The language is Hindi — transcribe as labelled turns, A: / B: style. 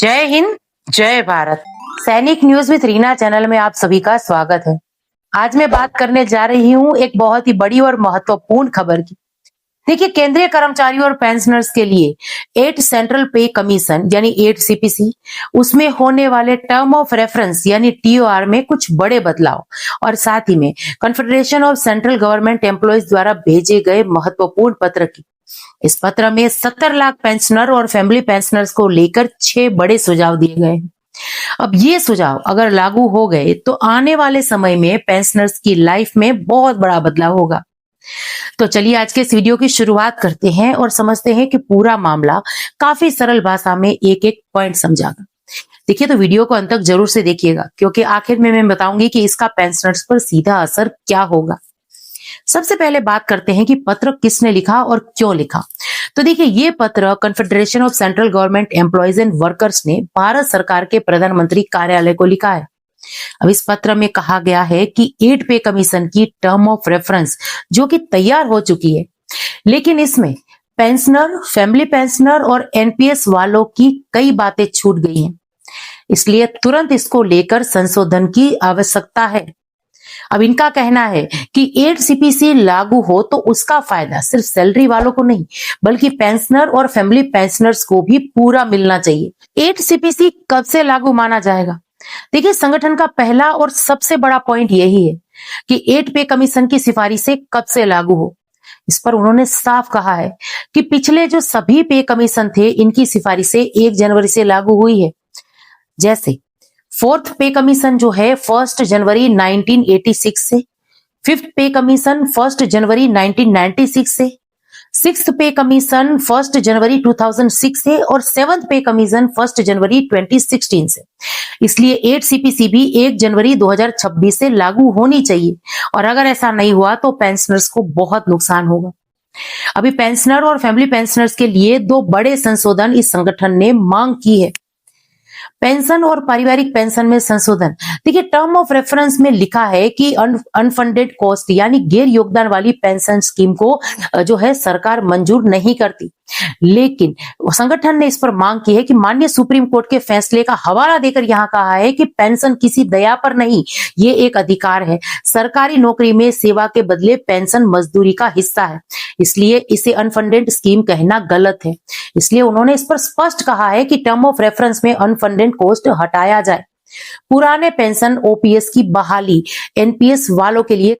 A: जय हिंद, जय भारत। सैनिक न्यूज विद रीना चैनल में आप सभी का स्वागत है। आज मैं बात करने जा रही हूँ एक बहुत ही बड़ी और महत्वपूर्ण खबर की। देखिए, केंद्रीय कर्मचारियों और पेंशनर्स के लिए 8 सेंट्रल पे कमीशन यानी 8 सीपीसी, उसमें होने वाले टर्म ऑफ रेफरेंस यानी टीओआर में कुछ बड़े बदलाव और साथ ही में confederation of central government employees द्वारा भेजे गए महत्वपूर्ण पत्र की। इस पत्र में 70 लाख पेंशनर और फैमिली पेंशनर्स को लेकर 6 बड़े सुझाव दिए गए हैं। अब ये सुझाव अगर लागू हो गए तो आने वाले समय में पेंशनर्स की लाइफ में बहुत बड़ा बदलाव होगा। तो चलिए आज के इस वीडियो की शुरुआत करते हैं और समझते हैं कि पूरा मामला काफी सरल भाषा में एक एक पॉइंट समझाकर। देखिए, तो वीडियो को अंत तक जरूर से देखिएगा, क्योंकि आखिर में मैं बताऊंगी कि इसका पेंशनर्स पर सीधा असर क्या होगा। सबसे पहले बात करते हैं कि पत्र किसने लिखा और क्यों लिखा। तो देखिए, ये पत्र confederation of central government employees and workers ने भारत सरकार के प्रधानमंत्री कार्यालय को लिखा है। अब इस पत्र में कहा गया है कि 8 पे कमीशन की टर्म ऑफ रेफरेंस जो कि तैयार हो चुकी है, लेकिन इसमें पेंशनर, फैमिली पेंशनर और एनपीएस वालों की कई बातें छूट गई हैं। इसलिए तुरंत इसको लेकर संशोधन की आवश्यकता है। अब इनका कहना है कि 8 सीपीसी लागू हो तो उसका फायदा सिर्फ सैलरी वालों को नहीं, बल्कि पेंशनर और फैमिली पेंशनर्स को भी पूरा मिलना चाहिए। 8 सीपीसी कब से लागू माना जाएगा? देखिए, संगठन का पहला और सबसे बड़ा पॉइंट यही है कि 8 पे कमीशन की सिफारिशें कब से लागू हो। इस पर उन्होंने साफ कहा है कि पिछले जो सभी पे कमीशन थे, इनकी सिफारिशें 1 जनवरी से लागू हुई है। जैसे 4th पे कमीशन जो है 1 जनवरी 1986 से, 5th पे कमीशन 1 जनवरी 1996 से, 6th पे कमीशन 1 जनवरी 2006 से और 7th पे कमीशन 1 जनवरी 2016 से। इसलिए 8 सीपीसी भी 1 जनवरी 2026 से लागू होनी चाहिए, और अगर ऐसा नहीं हुआ तो पेंशनर्स को बहुत नुकसान होगा। अभी पेंशनर और फैमिली पेंशनर्स के लिए 2 बड़े संशोधन इस संगठन ने मांग की है। पेंशन और पारिवारिक पेंशन में संशोधन। देखिए, टर्म ऑफ रेफरेंस में लिखा है कि अनफंडेड कॉस्ट यानी गैर योगदान वाली पेंशन स्कीम को जो है सरकार मंजूर नहीं करती, लेकिन संगठन ने इस पर मांग की है कि माननीय सुप्रीम कोर्ट के फैसले का हवाला देकर यहां कहा है कि पेंशन किसी दया पर नहीं, ये एक अधिकार है। सरकारी नौकरी में सेवा के बदले पेंशन मजदूरी का हिस्सा है, इसलिए इसे अनफंडेड स्कीम कहना गलत है। इसलिए उन्होंने इस पर स्पष्ट कहा है कि टर्म ऑफ रेफरेंस में अनफंडेड कॉस्ट हटाया जाए। पुराने पेंशन ओपीएस की बहाली एनपीएस वालों के लिए